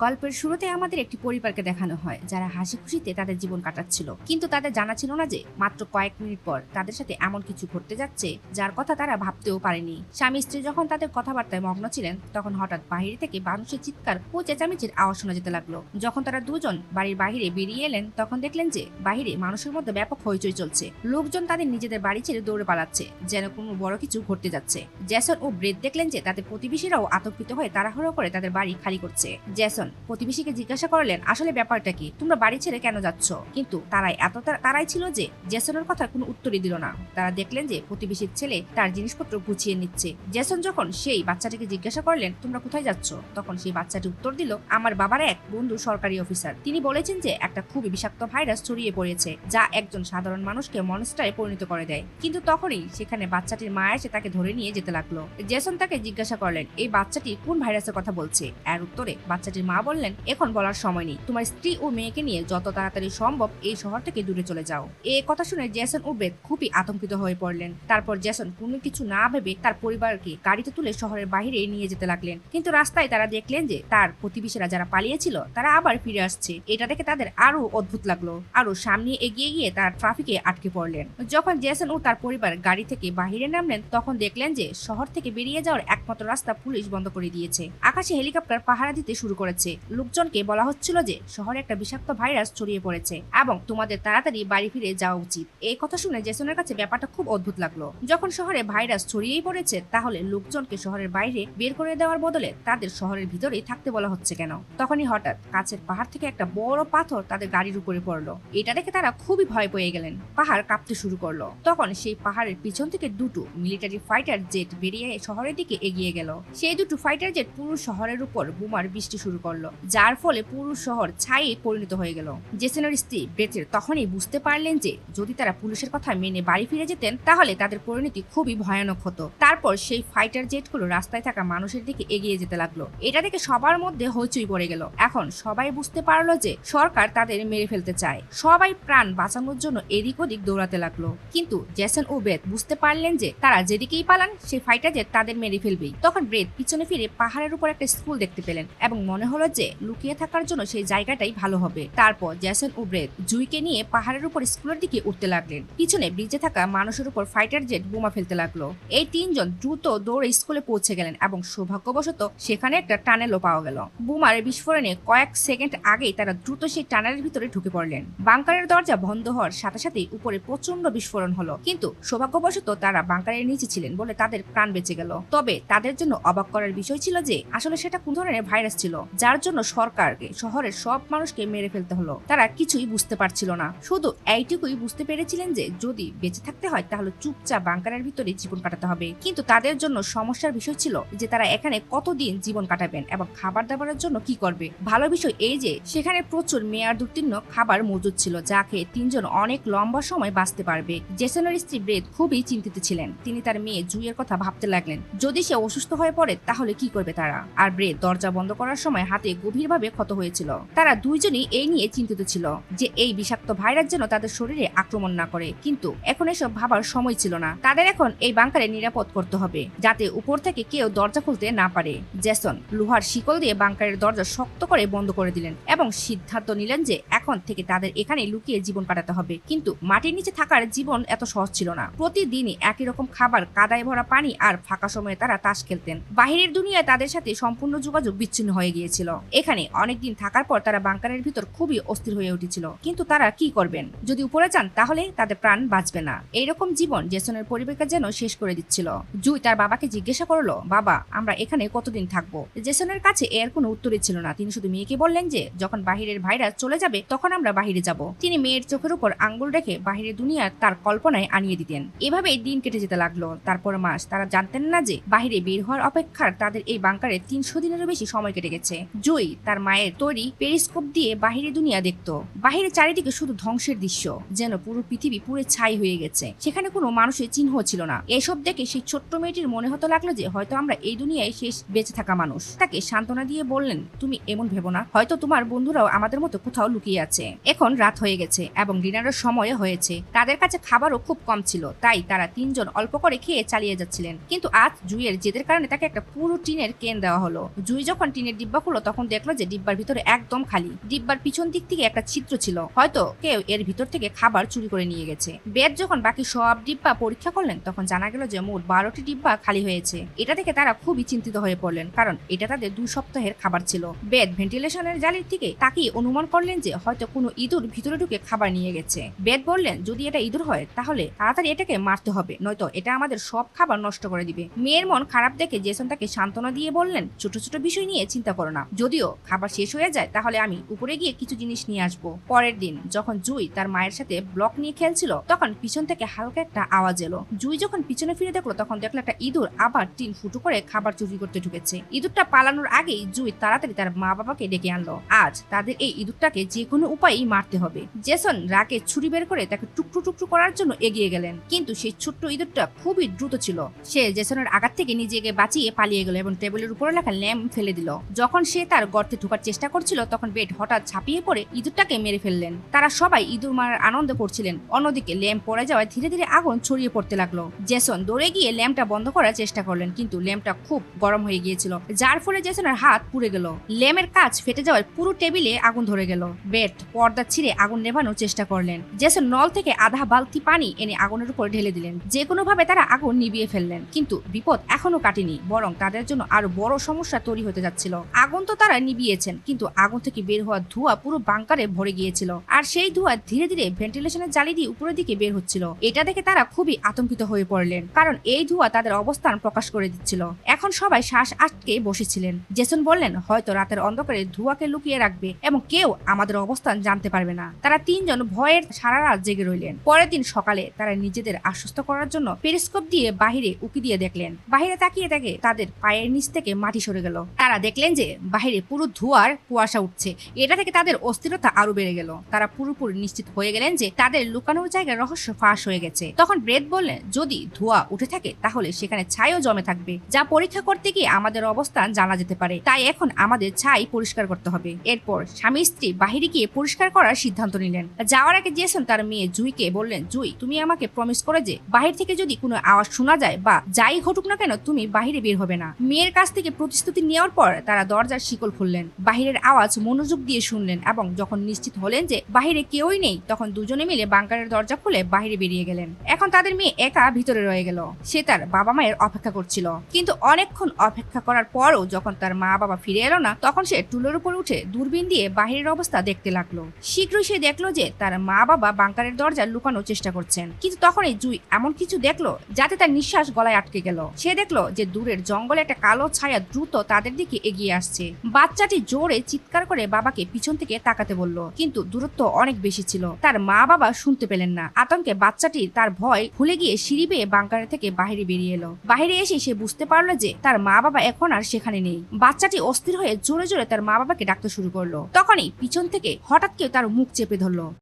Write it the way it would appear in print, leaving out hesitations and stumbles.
গল্পের শুরুতে আমাদের একটি পরিবারকে দেখানো হয় যারা হাসি খুশিতে তাদের জীবন কাটাচ্ছিল, কিন্তু তাদের জানা ছিল না যে মাত্র কয়েক মিনিট পর তাদের সাথে এমন কিছু ঘটতে যাচ্ছে যার কথা তারা ভাবতেও পারেনি। স্বামী স্ত্রী যখন তাদের কথাবার্তায় মগ্ন ছিলেন তখন হঠাৎ বাহিরে থেকে মানুষের চিৎকার ও চেঁচামেচির আওয়াজ শোনা যেতে লাগলো। যখন তারা দুজন বাড়ির বাহিরে বেরিয়ে এলেন তখন দেখলেন যে বাহিরে মানুষের মধ্যে ব্যাপক হইচই চলছে। লোকজন তাদের নিজেদের বাড়ি ছেড়ে দৌড়ে পালাচ্ছে, যেন কোনো বড় কিছু ঘটতে যাচ্ছে। জেসন ও ব্রেড দেখলেন যে তাদের প্রতিবেশীরাও আতঙ্কিত হয়ে তাড়াহুড়ো করে তাদের বাড়ি খালি করছে। জেসন প্রতিবেশীকে জিজ্ঞাসা করলেন আসলে ব্যাপারটা কি, তোমরা বাড়ি ছেড়ে কেন যাচ্ছ? কিন্তু তারাই ছিল যে জেসনের কথা কোনো উত্তরই দিল না। তারা দেখলেন যে প্রতিবেশীর ছেলে তার জিনিসপত্র গুছিয়ে নিচ্ছে। জেসন যখন সেই বাচ্চাটিকে জিজ্ঞাসা করলেন তোমরা কোথায় যাচ্ছ, তখন সেই বাচ্চাটি উত্তর দিল আমার বাবার এক বন্ধু সরকারি অফিসার, তিনি বলেছেন যে একটা খুবই বিষাক্ত ভাইরাস ছড়িয়ে পড়েছে যা একজন সাধারণ মানুষকে মনস্টারে পরিণত করে দেয়। কিন্তু তখনই সেখানে বাচ্চাটির মা এসে তাকে ধরে নিয়ে যেতে লাগলো। জেসন তাকে জিজ্ঞাসা করলেন এই বাচ্চাটি কোন ভাইরাসের কথা বলছে। এর উত্তরে বাচ্চাটির মা বললেন এখন বলার সময় নেই, তোমার স্ত্রী ও মেয়েকে নিয়ে যত তাড়াতাড়ি সম্ভব এই শহর থেকে দূরে চলে যাও। এই কথা শুনে জেসন ও ব্রেড খুবই আতঙ্কিত হয়ে পড়লেন। তারপর জেসন কোনো কিছু না ভেবে তার পরিবারকে গাড়িতে তুলে শহরের বাইরে নিয়ে যেতে লাগলেন। কিন্তু রাস্তায় তারা দেখলেন যে তার প্রতিবেশীরা যারা পালিয়েছিল তারা আবার ফিরে আসছে। এটা দেখে তাদের আরো অদ্ভুত লাগলো। আরো সামনে এগিয়ে গিয়ে তারা ট্রাফিকে আটকে পড়লেন। যখন জেসন ও তার পরিবার গাড়ি থেকে বাহিরে নামলেন তখন দেখলেন যে শহর থেকে বেরিয়ে যাওয়ার একমাত্র রাস্তা পুলিশ বন্ধ করে দিয়েছে। আকাশে হেলিকপ্টার পাহারা দিতে শুরু করেছে। লোকজনকে বলা হচ্ছিল যে শহরে একটা বিষাক্ত ভাইরাস ছড়িয়ে পড়েছে এবং তোমাদের তাড়াতাড়ি বাড়ি ফিরে যাওয়া উচিত। এই কথা শুনে জেসনের কাছে ব্যাপারটা খুব অদ্ভুত লাগলো। যখন শহরে ভাইরাস ছড়িয়েই পড়েছে তাহলে লোকজনকে শহরের বাইরে বের করে দেওয়ার বদলে তাদের শহরের ভিতরেই থাকতে বলা হচ্ছে কেন? তখনই হঠাৎ কাছের পাহাড় থেকে একটা বড় পাথর তাদের গাড়ির উপরে পড়লো। এটা দেখে তারা খুবই ভয় পেয়ে গেলেন। পাহাড় কাঁপতে শুরু করলো। তখন সেই পাহাড়ের পিছন থেকে দুটো মিলিটারি ফাইটার জেট বেরিয়ে শহরের দিকে এগিয়ে গেল। সেই দুটো ফাইটার জেট পুরো শহরের উপর বোমার বৃষ্টি শুরু করলো, যার ফলে পুরো শহর ছাইয়ে পরিণত হয়ে গেল। জেসনের স্ত্রী ব্রেটের তখনই বুঝতে পারলেন যে যদি তারা পুলিশের কথা মেনে বাড়ি ফিরে যেতেন তাহলে তাদের পরিণতি খুবই ভয়ানক হতো। তারপর সেই ফাইটার জেটগুলো রাস্তায় থাকা মানুষের দিকে এগিয়ে যেতে লাগলো। এটা দেখে সবার মধ্যে হইচই পড়ে গেল। এখন সবাই বুঝতে পারলো যে সরকার তাদের মেরে ফেলতে চায়। সবাই প্রাণ বাঁচানোর জন্য এদিক ওদিক দৌড়াতে লাগলো। কিন্তু জেসন ও ব্রেট বুঝতে পারলেন যে তারা যেদিকেই পালান সেই ফাইটার জেট তাদের মেরে ফেলবেই। তখন ব্রেট পিছনে ফিরে পাহাড়ের উপর একটা স্কুল দেখতে পেলেন এবং মনে হলো যে লুকিয়ে থাকার জন্য সেই জায়গাটাই ভালো হবে। তারপর জেসন ও ব্রেট জুইকে নিয়ে পাহাড়ের উপর স্কুলের দিকে উঠতে লাগলেন। পিছনে ব্রিজে থাকা মানুষের উপর ফাইটার জেট বোমা ফেলতে লাগলো। এই তিনজন দ্রুত দৌড়ে স্কুলে পৌঁছে গেলেন এবং সৌভাগ্যবশত সেখানে একটা টানেলও পাওয়া গেল। বোমার বিস্ফোরণে কয়েক সেকেন্ড আগেই তারা দ্রুত সেই টানেলের ভিতরে ঢুকে পড়লেন। বাংকারের দরজা বন্ধ হওয়ার সাথে সাথেই উপরে প্রচন্ড বিস্ফোরণ হলো, কিন্তু সৌভাগ্যবশত তারা বাংকারের নিচে ছিলেন বলে তাদের প্রাণ বেঁচে গেল। তবে তাদের জন্য অবাক করার বিষয় ছিল যে আসলে সেটা কোন ধরনের ভাইরাস ছিল যার জন্য সরকারকে শহরের সব মানুষকে মেরে ফেলতে হলো। তারা কিছুই বুঝতে পারছিল না, শুধু এইটুকুই বুঝতে পেরেছিলেন যে যদি বেঁচে থাকতে হয় তাহলে চুপচাপ বাংকারের ভিতরে জীবন কাটাতে হবে। কিন্তু তাদের জন্য সমস্যার বিষয় ছিল যে তারা এখানে কতদিন জীবন কাটাবেন এবং খাবার দাবারের জন্য কি করবে। ভালো বিষয় এই যে সেখানে প্রচুর মেয়াদোত্তীর্ণ খাবার মজুদ ছিল যা খেয়ে তিনজন অনেক লম্বা সময় বাঁচতে পারবে। জেসনের স্ত্রী ব্রেড খুবই চিন্তিত ছিলেন। তিনি তার মেয়ে জুইয়ের কথা ভাবতে লাগলেন, যদি সে অসুস্থ হয়ে পড়ে তাহলে কি করবে তারা। আর ব্রেড দরজা বন্ধ করার সময় হাতে গভীরভাবে ক্ষত হয়েছিল। তারা দুইজনই এই নিয়ে চিন্তিত ছিল যে এই বিষাক্ত ভাইরাস যেন তাদের শরীরে আক্রমণ না করে। কিন্তু এখন এসব ভাবার সময় ছিল না। তাদের এখন এই বাংকারে নিরাপদ করতে হবে যাতে উপর থেকে কেউ দরজা খুলতে না পারে। জেসন লোহার শিকল দিয়ে বাংকারের দরজা শক্ত করে বন্ধ করে দিলেন এবং সিদ্ধান্ত নিলেন যে এখন থেকে তাদের এখানে লুকিয়ে জীবন কাটাতে হবে। কিন্তু মাটির নিচে থাকার জীবন এত সহজ ছিল না। প্রতিদিনই একই রকম খাবার, কাদায় ভরা পানি আর ফাঁকা সময়ে তারা তাস খেলতেন। বাহিরের দুনিয়ায় তাদের সাথে সম্পূর্ণ যোগাযোগ বিচ্ছিন্ন হয়ে গিয়েছিল। এখানে অনেকদিন থাকার পর তারা বাংকারের ভিতর খুবই অস্থির হয়ে উঠেছিল। কিন্তু তারা কি করবেন? যদি উপরে যান তাহলে তাদের প্রাণ বাঁচবে না। এইরকম জীবন জেসনের পরিবারকে যেন শেষ করে দিচ্ছিল। জুই তার বাবাকে জিজ্ঞাসা করলো, বাবা আমরা এখানে কতদিন থাকবো? জেসনের কাছে এর কোনো উত্তরই ছিল না। তিনি শুধু মেয়েকে বললেন যে যখন বাহিরের ভাইরাস চলে যাবে তখন আমরা বাহিরে যাব। তিনি মেয়ের চোখের উপর আঙ্গুল রেখে বাহিরের দুনিয়া তার কল্পনায় আনিয়ে দিতেন। এভাবেই দিন কেটে যেতে লাগলো। তারপর মাস। তারা জানতেন না যে বাহিরে বের হওয়ার অপেক্ষার তাদের এই বাংকারে 300 দিনেরও বেশি সময় কেটে গেছে। জুই তার মায়ের তৈরি পেরিস্কোপ দিয়ে বাহিরে দুনিয়া দেখতো। বাহিরে চারিদিকে শুধু ধ্বংসের দৃশ্য, যেন পুরো পৃথিবী পুরো ছাই হয়ে গেছে। সেখানে কোনো মানুষের চিহ্ন ছিল না। এসব দেখে সেই ছোট্ট মেয়েটির মনে হতে লাগলো যে হয়তো আমরা এই দুনিয়ায় শেষ বেঁচে থাকা মানুষ। তাকে সান্ত্বনা দিয়ে বললেন, তুমি এমন ভেবো না, হয়তো তোমার বন্ধুরাও আমাদের মতো কোথাও লুকিয়ে আছে। এখন রাত হয়ে গেছে এবং ডিনারের সময় হয়েছে। তাদের কাছে খাবারও খুব কম ছিল, তাই তারা তিনজন অল্প করে খেয়ে চালিয়ে যাচ্ছিলেন। কিন্তু আজ জুইয়ের জেদের কারণে তাকে একটা পুরো টিনের কেন দেওয়া হলো। জুই যখন টিনের ডিব্বা খুলল তখন দেখলো যে ডিব্বার ভিতরে একদম খালি। ডিব্বার পিছন দিক থেকে একটা ছিদ্র ছিল, হয়তো কেউ এর ভিতর থেকে খাবার চুরি করে নিয়ে গেছে। বেদ যখন বাকি সব ডিব্বা পরীক্ষা করলেন তখন জানা গেল যে মোট 12টি ডিব্বা খালি হয়েছে। এটা থেকে তারা খুবই চিন্তিত হয়ে পড়লেন, কারণ এটা তাদের 2 সপ্তাহের খাবার ছিল। বেদ ভেন্টিলেশনের জালির থেকে তাকিয়ে অনুমান করলেন যে হয়তো কোনো ইঁদুর ভিতরে ঢুকে খাবার নিয়ে গেছে। বেদ বললেন, যদি এটা ইঁদুর হয় তাহলে তাড়াতাড়ি এটাকে মারতে হবে, নয়তো এটা আমাদের সব খাবার নষ্ট করে দিবে। মেয়ের মন খারাপ দেখে জেসন তাকে সান্ত্বনা দিয়ে বললেন, ছোট ছোট বিষয় নিয়ে চিন্তা করো না, যদিও খাবার শেষ হয়ে যায় তাহলে আমি উপরে গিয়ে কিছু জিনিস নিয়ে আসবো। পরের দিন যখন জুই তার মায়ের সাথে ব্লক নিয়ে খেলছিল তখন পিছন থেকে হালকা একটা আওয়াজ এলো। জুই যখন পিছনে ফিরে দেখলো তখন দেখলো একটা ইঁদুর আবার টিন ফুটো করে খাবার চুরি করতে ঢুকেছে। ইঁদুরটা পালানোর আগেই জুই তাড়াতাড়ি তার মা বাবাকে ডেকে আনলো। আজ তাদের এই ইঁদুরটাকে যে কোনো উপায়েই মারতে হবে। জেসন রাগে ছুরি বের করে তাকে টুকরো টুকরো করার জন্য এগিয়ে গেলেন, কিন্তু সেই ছোট্ট ইঁদুরটা খুবই দ্রুত ছিল। সে জেসনের আঘাত থেকে নিজেকে বাঁচিয়ে পালিয়ে গেল এবং টেবিলের উপরে লেখা ল্যাম্প ফেলে দিল। যখন সে তার গর্তে ঢোকার চেষ্টা করছিল তখন বেড হঠাৎ ঝাঁপিয়ে পড়ে ইঁদুরটাকে মেরে ফেললেন। তারা সবাই ইঁদুর মারার আনন্দ করছিলেন, অন্যদিকে ল্যাম্প পড়ে যাওয়ায় ধীরে ধীরে আগুন ছড়িয়ে পড়তে লাগলো। জেসন দৌড়ে গিয়ে ল্যাম্পটা বন্ধ করার চেষ্টা করলেন, কিন্তু ল্যাম্পটা খুব গরম হয়ে গিয়েছিল, যার ফলে জেসনের হাত পুড়ে গেল। ল্যাম্পের কাঁচ ফেটে যাওয়ায় পুরো টেবিলে আগুন ধরে গেল। বেড পর্দা ছিঁড়ে আগুন নেভানোর চেষ্টা করলেন। জেসন নল থেকে আধা বালতি পানি এনে আগুনের উপর ঢেলে দিলেন। যে কোনো ভাবে তারা আগুন নিভিয়ে ফেললেন, কিন্তু বিপদ এখনো কাটেনি, বরং তাদের জন্য আরো বড় সমস্যা তৈরি হতে যাচ্ছিল। আগুন তো তারা নিভিয়েছেন, কিন্তু আগুন থেকে বের হওয়া ধোঁয়া পুরো বাংকারে ভরে গিয়েছিল, আর সেই ধোঁয়া ধীরে ধীরে ভেন্টিলেশনের জালি দিয়ে উপরের দিকে বের হচ্ছিল। এটা দেখে তারা খুবই আতঙ্কিত হয়ে পড়লেন, কারণ এই ধোঁয়া তাদের অবস্থান প্রকাশ করে দিচ্ছিল। এখন সবাই শ্বাস আটকে বসেছিলেন। জেসন বললেন, হয়তো রাতের অন্ধকারে ধোঁয়াকে লুকিয়ে রাখবে এবং কেউ আমাদের অবস্থান জানতে পারবে না। তারা তিনজন ভয়ের সারা রাত জেগে রইলেন। পরের দিন সকালে তারা নিজেদের আশ্বস্ত করার জন্য পেরিস্কোপ দিয়ে বাহিরে উকি দিয়ে দেখলেন। বাহিরে তাকিয়ে দেখে তাদের পায়ের নিচ থেকে মাটি সরে গেল। তারা দেখলেন যে বাহিরে পুরো ধোঁয়ার কুয়াশা উঠছে। এটা থেকে তাদের অস্থিরতা আরো বেড়ে গেল। তারা পুরোপুরি নিশ্চিত হয়ে গেলেন যে তাদের লুকানোর জায়গায় রহস্য ফাঁস হয়ে গেছে। তখন ব্রেড বললেন, যদি ধোঁয়া উঠে থাকে তাহলে সেখানে ছাইও জমে থাকবে, যা পরীক্ষা করতে গিয়ে আমাদের অবস্থান জানা যেতে পারে। তাই এখন আমাদের ছাই পরিষ্কার করতে হবে। এরপর স্বামী স্ত্রী বাহিরে গিয়ে পরিষ্কার করার সিদ্ধান্ত নিলেন। যাওয়ার আগে জেসন তার মেয়ে জুইকে বললেন, জুই, তুমি আমাকে প্রমিস করে যে বাহির থেকে যদি কোনো আওয়াজ শোনা যায় বা যাই ঘটুক না কেন তুমি বাহিরে বের হবে না। মেয়ের কাছ থেকে প্রতিশ্রুতি নেওয়ার পর তারা দরজার শিকল খুললেন, বাহিরের আওয়াজ মনোযোগ দিয়ে শুনলেন এবং যখন নিশ্চিত হলেন যে বাহিরে কেউই নেই তখন দুজনে মিলে বাংকারের দরজা খুলে বাহিরে বেরিয়ে গেলেন। এখন তাদের মেয়ে একা ভিতরে রয়ে গেল। সে তার বাবা মায়ের অপেক্ষা করছিল, কিন্তু অনেকক্ষণ অপেক্ষা করার পরও যখন তার মা বাবা ফিরে এলো না তখন সে টুলের উপর উঠে দূরবীন দিয়ে বাহিরের অবস্থা দেখতে লাগলো। শীঘ্রই সে দেখলো যে তার মা বাবা বাংকারের দরজা লুকানোর চেষ্টা করছেন, কিন্তু তখনই জুই এমন কিছু দেখলো যাতে তার নিঃশ্বাস গলায় আটকে গেল। সে দেখলো যে দূরের জঙ্গলে একটা কালো ছায়া দ্রুত তাদের দিকে এগিয়ে আসছে। বাচ্চাটি জোরে চিৎকার করে বাবাকে পিছন থেকে তাকাতে বলল, কিন্তু দূরত্ব অনেক বেশি ছিল, তার মা বাবা শুনতে পেলেন না। আতঙ্কে বাচ্চাটি তার ভয় ভুলে গিয়ে সিঁড়ি বেয়ে বাংকারের থেকে বাহিরে বেরিয়ে এলো। বাহিরে এসে সে বুঝতে পারলো যে তার মা বাবা এখন আর সেখানে নেই। বাচ্চাটি অস্থির হয়ে জোরে জোরে তার মা বাবাকে ডাকতে শুরু করলো। তখনই পিছন থেকে হঠাৎ কেউ তার মুখ চেপে ধরলো।